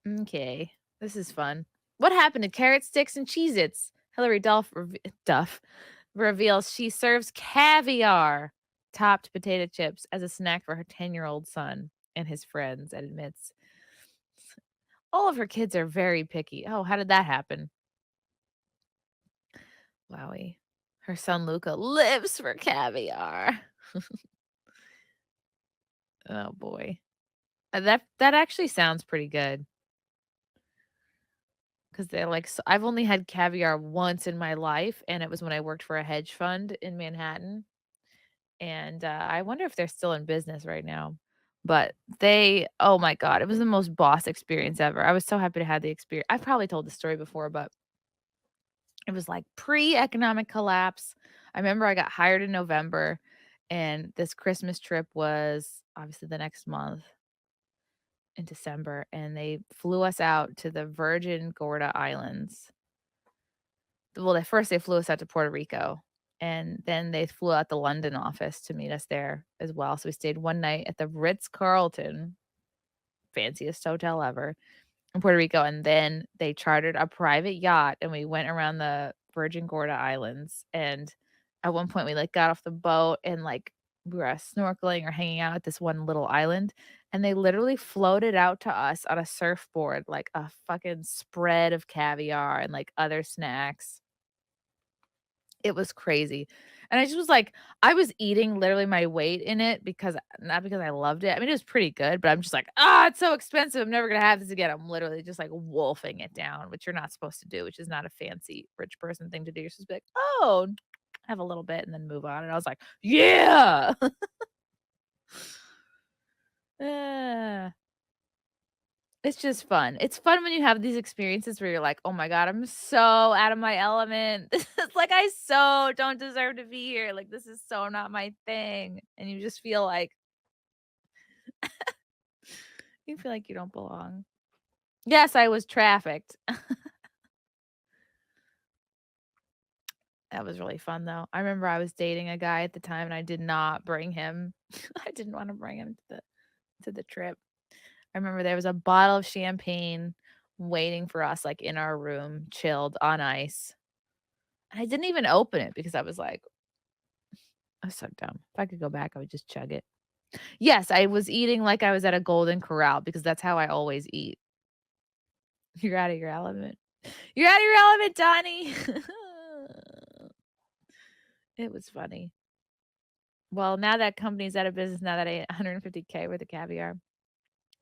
Okay, this is fun. What happened to carrot sticks and Cheez-Its? Hilary Duff reveals she serves caviar topped potato chips as a snack for her 10-year-old son and his friends, and admits all of her kids are very picky. Oh, how did that happen? Wowie. Her son Luca lives for caviar. Oh boy. That actually sounds pretty good. 'Cause they're like I've only had caviar once in my life, and it was when I worked for a hedge fund in Manhattan, and, I wonder if they're still in business right now. But they oh my god, it was the most boss experience ever. I was so happy to have the experience. I've probably told the story before, but it was, like, pre-economic collapse. I remember I got hired in November, and this Christmas trip was obviously the next month in December, and they flew us out to the Virgin Gorda Islands. Well, at first they flew us out to Puerto Rico, and then they flew out the London office to meet us there as well. So we stayed one night at the Ritz-Carlton, fanciest hotel ever, in Puerto Rico, and then they chartered a private yacht, and we went around the Virgin Gorda Islands, and at one point, we, like, got off the boat and, like, we were, snorkeling or hanging out at this one little island, and they literally floated out to us on a surfboard, like, a fucking spread of caviar and, like, other snacks. It was crazy, and I just was like I was eating literally my weight in it because not because I loved it. I mean, it was pretty good, but I'm just like, "Ah, it's so expensive. I'm never gonna have this again." I'm literally just, like, wolfing it down, which you're not supposed to do, which is not a fancy rich person thing to do. You're supposed to be like, "Oh, have a little bit and then move on," and I was like, "Yeah!" Ah. It's just fun. It's fun when you have these experiences where you're like, "Oh my god, I'm so out of my element. It's like, I so don't deserve to be here. Like, this is so not my thing." And you just feel like you feel like you don't belong. Yes, I was trafficked. That was really fun, though. I remember I was dating a guy at the time, and I did not bring him. I didn't wanna bring him to the trip. I remember there was a bottle of champagne waiting for us, like, in our room, chilled on ice. And I didn't even open it because I was like, "I'm so dumb. If I could go back, I would just chug it." Yes, I was eating like I was at a Golden Corral because that's how I always eat. You're out of your element. You're out of your element, Donnie. It was funny. Well, now that company's out of business, now that I ate 150K worth of caviar.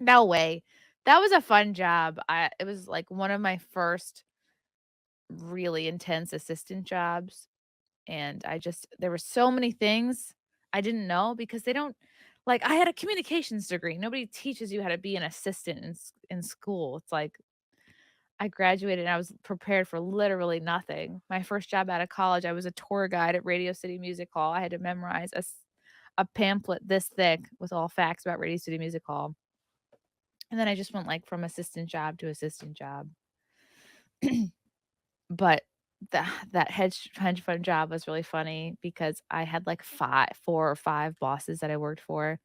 No way. That was a fun job. It was, like, one of my first really intense assistant jobs. And I just there were so many things I didn't know because they don't like, I had a communications degree. Nobody teaches you how to be an assistant in school. It's like I graduated and I was prepared for literally nothing. My first job out of college, I was a tour guide at Radio City Music Hall. I had to memorize a pamphlet this thick with all facts about Radio City Music Hall. And then I just went, like, from assistant job to assistant job. But that hedge fund job was really funny because I had, like, 4 or 5 bosses that I worked for,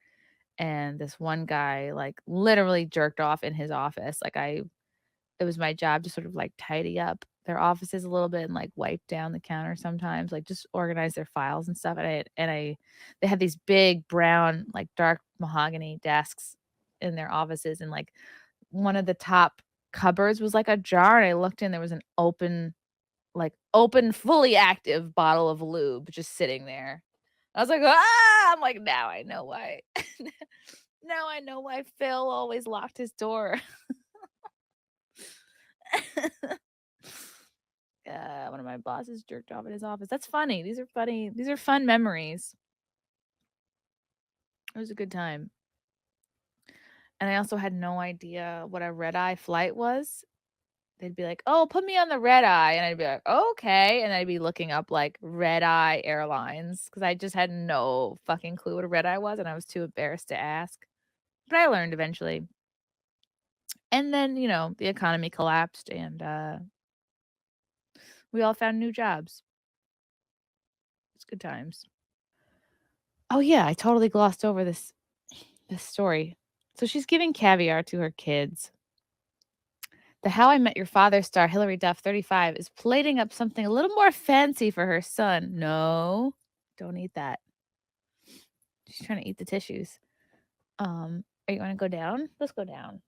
and this one guy, like, literally jerked off in his office. Like, it was my job to sort of, like, tidy up their offices a little bit and, like, wipe down the counter sometimes, like, just organize their files and stuff, and I they had these big brown, like, dark mahogany desks in their offices, and, like, one of the top cupboards was, like, a jar, and I looked in, there was an open, fully active bottle of lube just sitting there. I was like, "Ah!" I'm like, "Now I know why." Now I know why Phil always locked his door. One of my bosses jerked off in his office. That's funny. These are funny. These are fun memories. It was a good time. And I also had no idea what a red-eye flight was. They'd be like, "Oh, put me on the red eye," and I'd be like, "Okay," and I'd be looking up, like, red eye airlines because I just had no fucking clue what a red eye was, and I was too embarrassed to ask. But I learned eventually. And then, the economy collapsed and, we all found new jobs. It's good times. Oh, yeah, I totally glossed over this story. So she's giving caviar to her kids, The How I Met Your Father star Hilary Duff, 35, is plating up something a little more fancy for her son. No, don't eat that. She's trying to eat the tissues. Are you going to go down? Let's go down.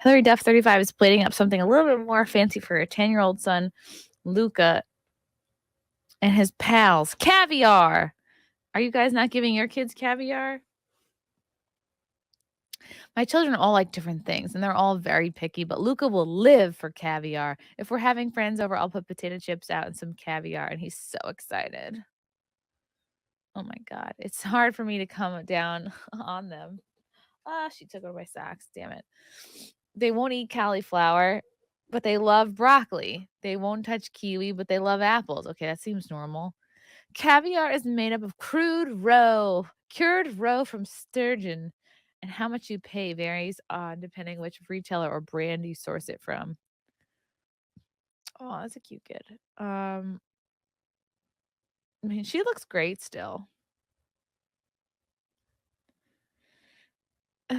Hilary Duff, 35, is plating up something a little bit more fancy for her 10-year-old son, Luca, and his pals. Caviar. Are you guys not giving your kids caviar? My children all like different things, and they're all very picky, but Luca will live for caviar. If we're having friends over, I'll put potato chips out and some caviar, and he's so excited. Oh my God. It's hard for me to come down on them. Ah, she took away my socks. Damn it. They won't eat cauliflower, but they love broccoli. They won't touch kiwi, but they love apples. Okay, that seems normal. Caviar is made up of cured roe from sturgeon, and how much you pay varies depending which retailer or brand you source it from. Oh, that's a cute kid. I mean, she looks great still.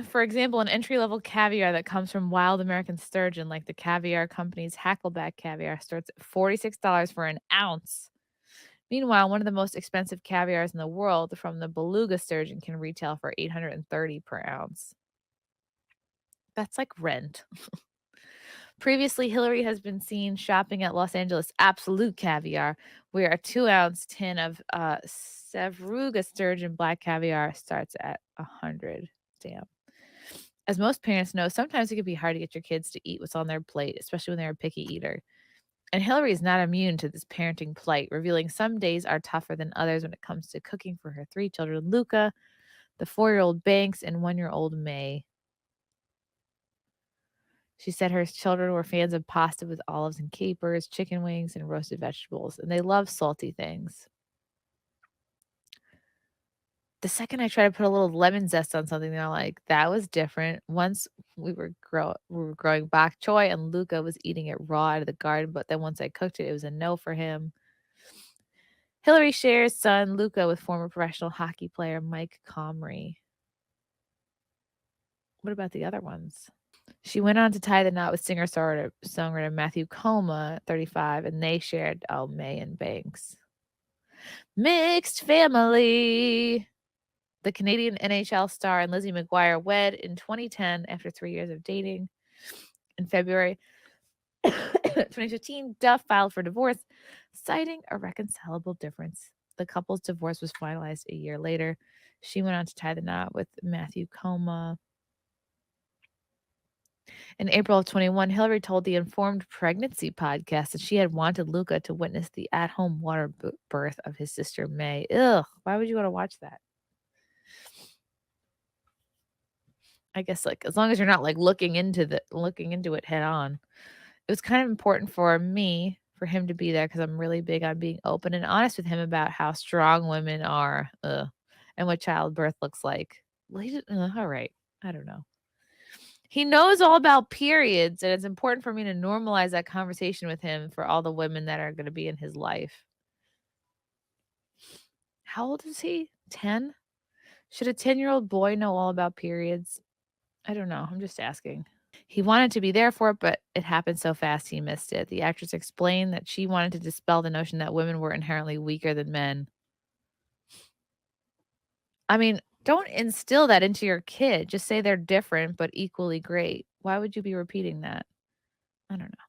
For example, an entry-level caviar that comes from wild American sturgeon, like the Caviar Company's Hackleback caviar, starts at $46 for an ounce. Meanwhile, one of the most expensive caviars in the world from the beluga sturgeon can retail for $830 per ounce. That's like rent. Previously, Hillary has been seen shopping at Los Angeles Absolute Caviar, where a 2-ounce tin of Sevruga sturgeon black caviar starts at $100. Damn. As most parents know, sometimes it can be hard to get your kids to eat what's on their plate, especially when they're a picky eater. And Hillary is not immune to this parenting plight, revealing some days are tougher than others when it comes to cooking for her 3 children, Luca, the 4-year-old Banks, and 1-year-old May. She said her children were fans of pasta with olives and capers, chicken wings, and roasted vegetables, and they love salty things. The second I try to put a little lemon zest on something, they're like, "That was different." Once we were growing bok choy, and Luca was eating it raw out of the garden, but then once I cooked it, it was a no for him. Hillary shares son Luca with former professional hockey player Mike Comrie. What about the other ones? She went on to tie the knot with singer-songwriter Matthew Coma, 35, and they shared May and Banks. Mixed family. The Canadian NHL star and Lizzie McGuire wed in 2010 after 3 years of dating. In February 2015, Duff filed for divorce, citing a reconcilable difference. The couple's divorce was finalized a year later. She went on to tie the knot with Matthew Coma. In April of 21, Hillary told the Informed Pregnancy podcast that she had wanted Luca to witness the at-home water birth of his sister May. Ugh, why would you want to watch that? I guess like as long as you're not like looking into it head on. It was kind of important for him to be there because I'm really big on being open and honest with him about how strong women are, and what childbirth looks like. Well, all right. I don't know. He knows all about periods, and it's important for me to normalize that conversation with him for all the women that are going to be in his life. How old is he? 10? Should a 10-year-old boy know all about periods? I don't know. I'm just asking. He wanted to be there for it, but it happened so fast he missed it. The actress explained that she wanted to dispel the notion that women were inherently weaker than men. I mean, don't instill that into your kid. Just say they're different but equally great. Why would you be repeating that? I don't know.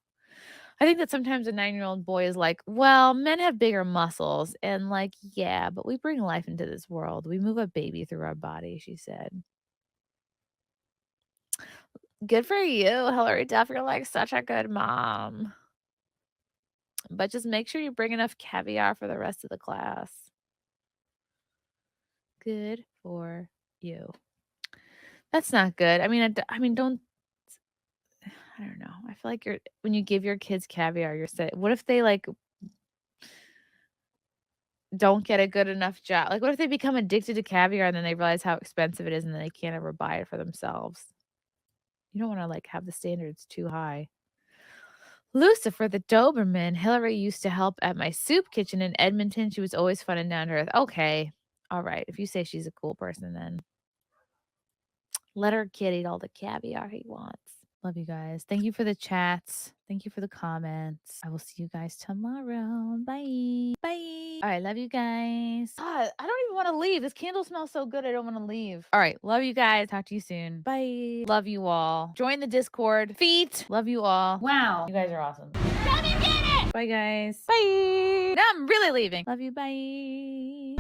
I think that sometimes a 9-year-old boy is like, well, men have bigger muscles. And like, yeah, but we bring life into this world. We move a baby through our body, she said. Good for you, Hilary Duff. You're like such a good mom. But just make sure you bring enough caviar for the rest of the class. Good for you. That's not good. I mean, don't. I don't know. I feel like when you give your kids caviar, you're saying, what if they like don't get a good enough job? Like, what if they become addicted to caviar and then they realize how expensive it is and then they can't ever buy it for themselves? You don't want to like have the standards too high. Lucifer the Doberman. Hillary used to help at my soup kitchen in Edmonton. She was always fun and down to earth. Okay. All right. If you say she's a cool person, then let her kid eat all the caviar he wants. Love you guys. Thank you for the chats. Thank you for the comments. I will see you guys tomorrow. Bye. Bye. All right. Love you guys. God, I don't even want to leave. This candle smells so good. I don't want to leave. All right. Love you guys. Talk to you soon. Bye. Love you all. Join the Discord. Feet. Love you all. Wow. You guys are awesome. Come and get it. Bye, guys. Bye. Now I'm really leaving. Love you. Bye.